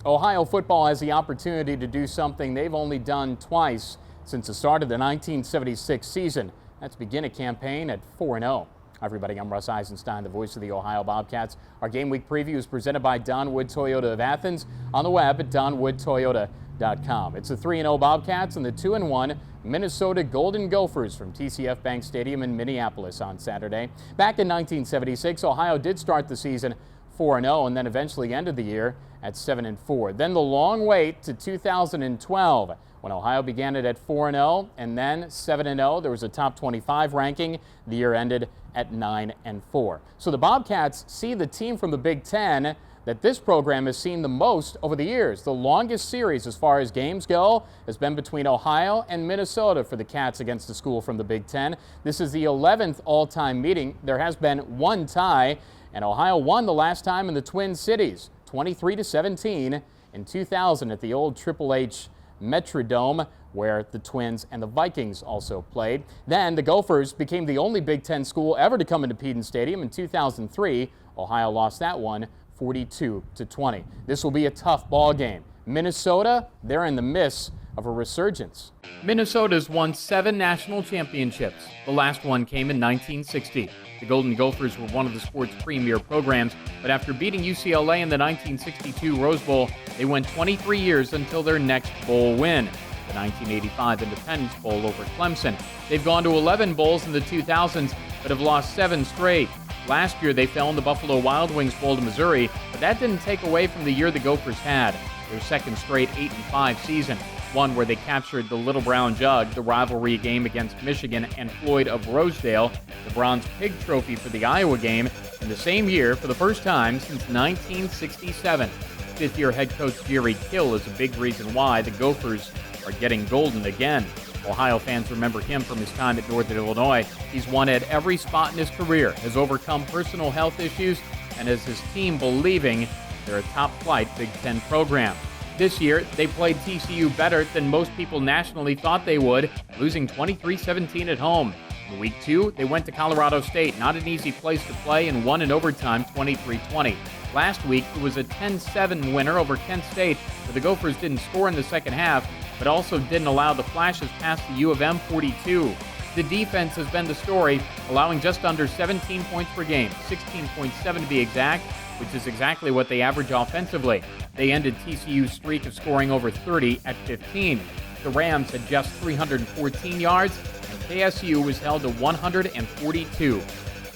Ohio football has the opportunity to do something they've only done twice since the start of the 1976 season. That's begin a campaign at 4-0. Hi everybody, I'm Russ Eisentstein, the voice of the Ohio Bobcats. Our game week preview is presented by Don Wood Toyota of Athens, on the web at donwoodtoyota.com. It's the 3-0 Bobcats and the 2-1 Minnesota Golden Gophers from TCF Bank Stadium in Minneapolis on Saturday. Back in 1976, Ohio did start the season 4-0 and then eventually ended the year at 7-4. Then the long wait to 2012 when Ohio began it at 4-0 and then 7-0. There was a top 25 ranking. The year ended at 9-4. So the Bobcats see the team from the Big Ten that this program has seen the most over the years. The longest series as far as games go has been between Ohio and Minnesota for the Cats against the school from the Big Ten. This is the 11th all-time meeting. There has been one tie, and Ohio won the last time in the Twin Cities, 23-17 in 2000 at the old Triple H Metrodome, where the Twins and the Vikings also played. Then the Gophers became the only Big Ten school ever to come into Peden Stadium in 2003. Ohio lost that one 42-20. This will be a tough ball game. Minnesota, they're in the midst of a resurgence. Minnesota's won 7 national championships. The last one came in 1960. The Golden Gophers were one of the sport's premier programs, but after beating UCLA in the 1962 Rose Bowl, they went 23 years until their next bowl win, the 1985 Independence Bowl over Clemson. They've gone to 11 bowls in the 2000s, but have lost 7 straight. Last year, they fell in the Buffalo Wild Wings Bowl to Missouri, but that didn't take away from the year the Gophers had, their second straight 8-5 season, one where they captured the Little Brown Jug, the rivalry game against Michigan, and Floyd of Rosedale, the Bronze Pig Trophy for the Iowa game, in the same year for the first time since 1967. Fifth-year head coach Jerry Kill is a big reason why the Gophers are getting golden again. Ohio fans remember him from his time at Northern Illinois. He's won at every spot in his career, has overcome personal health issues, and has his team believing they're a top-flight Big Ten program. This year, they played TCU better than most people nationally thought they would, losing 23-17 at home. In Week 2, they went to Colorado State, not an easy place to play, and won in overtime 23-20. Last week, it was a 10-7 winner over Kent State, where the Gophers didn't score in the second half, but also didn't allow the flashes past the U of M 42. The defense has been the story, allowing just under 17 points per game, 16.7 to be exact, which is exactly what they average offensively. They ended TCU's streak of scoring over 30 at 15. The Rams had just 314 yards, and KSU was held to 142.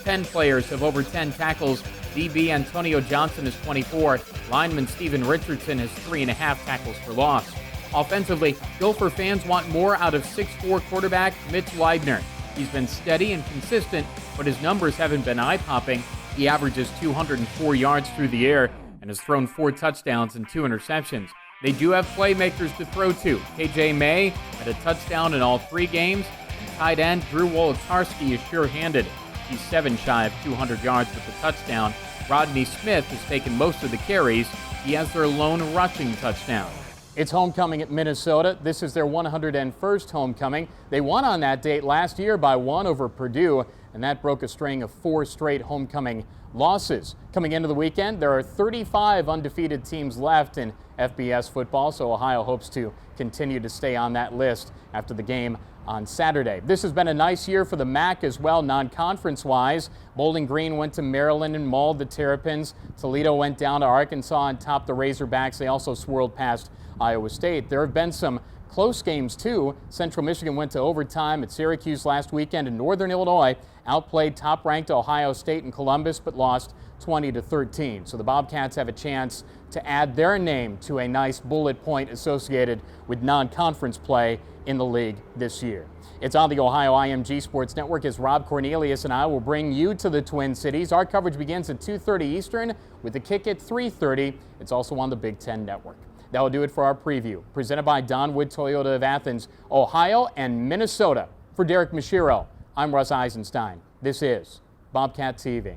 10 players have over 10 tackles. DB Antonio Johnson is 24. Lineman Steven Richardson has 3.5 tackles for loss. Offensively, Gopher fans want more out of 6'4 quarterback Mitch Leidner. He's been steady and consistent, but his numbers haven't been eye-popping. He averages 204 yards through the air and has thrown 4 touchdowns and 2 interceptions. They do have playmakers to throw to. KJ May had a touchdown in all 3 games, and tight end Drew Wolotarski is sure-handed. He's 7 shy of 200 yards with the touchdown. Rodney Smith has taken most of the carries. He has their lone rushing touchdown. It's homecoming at Minnesota. This is their 101st homecoming. They won on that date last year by 1 over Purdue, and that broke a string of 4 straight homecoming losses. Coming into the weekend, there are 35 undefeated teams left in FBS football, so Ohio hopes to continue to stay on that list after the game on Saturday. This has been a nice year for the MAC as well, non-conference-wise. Bowling Green went to Maryland and mauled the Terrapins. Toledo went down to Arkansas and topped the Razorbacks. They also swirled past Iowa State. There have been some close games, too. Central Michigan went to overtime at Syracuse last weekend, and Northern Illinois outplayed top-ranked Ohio State and Columbus, but lost 20-13. So the Bobcats have a chance to add their name to a nice bullet point associated with non-conference play in the league this year. It's on the Ohio IMG Sports Network as Rob Cornelius and I will bring you to the Twin Cities. Our coverage begins at 2:30 Eastern with the kick at 3:30. It's also on the Big Ten Network. That will do it for our preview, presented by Don Wood Toyota of Athens, Ohio and Minnesota. For Derek Mashiro, I'm Russ Eisentstein. This is Bobcat TV.